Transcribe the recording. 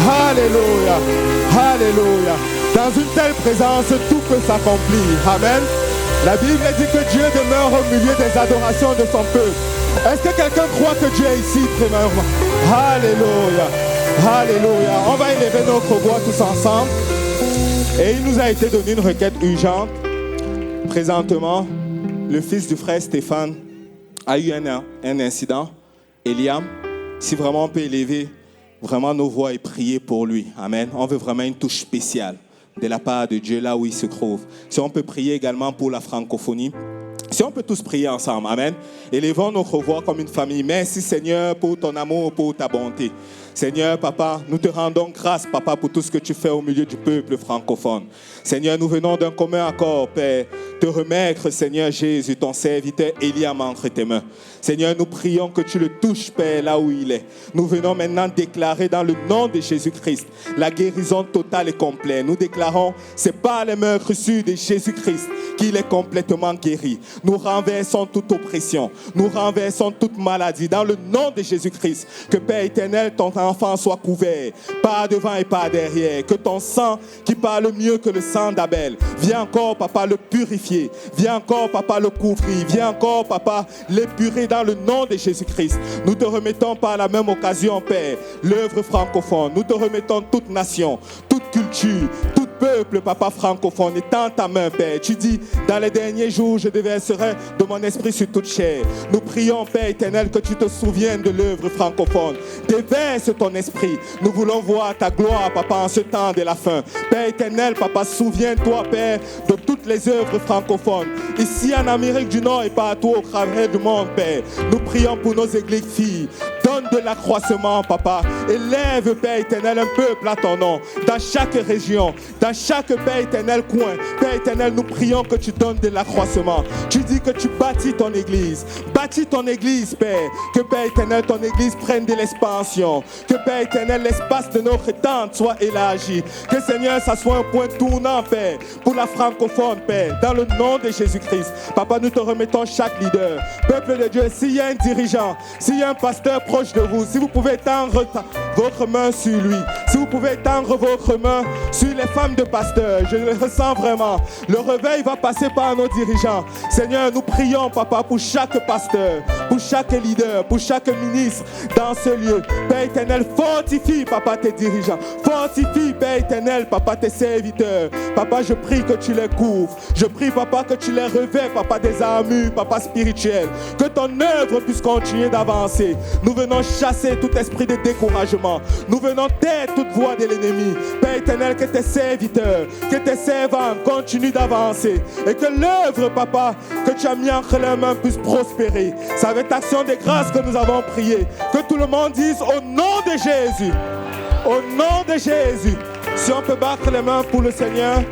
Alléluia. Alléluia. Dans une telle présence, tout peut s'accomplir. Amen. La Bible dit que Dieu demeure au milieu des adorations de son peuple. Est-ce que quelqu'un croit que Dieu est ici, premièrement? Alléluia. Alléluia. On va élever notre voix tous ensemble. Et il nous a été donné une requête urgente. Présentement, le fils du frère Stéphane a eu un incident. Eliam, si vraiment on peut élever vraiment nos voix et prier pour lui. Amen. On veut vraiment une touche spéciale de la part de Dieu là où il se trouve. Si on peut prier également pour la francophonie. Si on peut tous prier ensemble, amen. Élevons notre voix comme une famille. Merci Seigneur pour ton amour, pour ta bonté. Seigneur, Papa, nous te rendons grâce, Papa, pour tout ce que tu fais au milieu du peuple francophone. Seigneur, nous venons d'un commun accord, Père, te remettre, Seigneur Jésus, ton serviteur Eliam entre tes mains. Seigneur, nous prions que tu le touches, Père, là où il est. Nous venons maintenant déclarer dans le nom de Jésus-Christ la guérison totale et complète. Nous déclarons, c'est par les mains reçues de Jésus-Christ qu'il est complètement guéri. Nous renversons toute oppression. Nous renversons toute maladie. Dans le nom de Jésus-Christ, que Père éternel, ton enfant soit couvert, par devant et par derrière. Que ton sang, qui parle mieux que le sang d'Abel, viens encore, Papa, le purifier. Viens encore, Papa, le couvrir. Viens encore, Papa, l'épurer dans le nom de Jésus-Christ. Nous te remettons par la même occasion, Père, l'œuvre francophone. Nous te remettons toute nation, toute culture, tout peuple, Papa, francophone, est dans ta main, Père. Tu dis, dans les derniers jours, je déverserai de mon esprit sur toute chair. Nous prions, Père éternel, que tu te souviennes de l'œuvre francophone. Déverse ton esprit. Nous voulons voir ta gloire, Papa, en ce temps de la fin. Père éternel, Papa, souviens-toi, Père, de toutes les œuvres francophones. Ici, en Amérique du Nord et partout au travers du monde, Père. Nous prions pour nos églises filles. Donne de l'accroissement, Papa. Élève, Père éternel, un peuple à ton nom. Dans chaque région, dans chaque, Père éternel, coin. Père éternel, nous prions que tu donnes de l'accroissement. Tu dis que tu bâtis ton église. Bâtis ton église, Père. Que, Père éternel, ton église prenne de l'expansion. Que, Père éternel, l'espace de notre tente soit élargi. Que, Seigneur, ça soit un point tournant, Père, pour la francophone, Père. Dans le nom de Jésus-Christ. Papa, nous te remettons chaque leader. Peuple de Dieu, s'il y a un dirigeant, s'il y a un pasteur proche de vous, si vous pouvez étendre votre main sur lui, si vous pouvez étendre votre main sur les femmes de pasteurs, je le ressens vraiment. Le réveil va passer par nos dirigeants. Seigneur, nous prions, Papa, pour chaque pasteur, pour chaque leader, pour chaque ministre dans ce lieu. Père éternel, fortifie, Papa, tes dirigeants. Fortifie, Père éternel, Papa, tes serviteurs. Papa, je prie que tu les couvres. Je prie, Papa, que tu les revêts, Papa, des armures, Papa, spirituelles. Que ton œuvre puisse continuer d'avancer. Nous venons chasser tout esprit de découragement. Nous venons taire toute voix de l'ennemi. Père éternel, que tes serviteurs, que tes servants continuent d'avancer. Et que l'œuvre, Papa, que tu as mis entre leurs mains puisse prospérer. C'est avec action de grâce que nous avons prié. Que tout le monde dise au nom de Jésus. Au nom de Jésus. Si on peut battre les mains pour le Seigneur.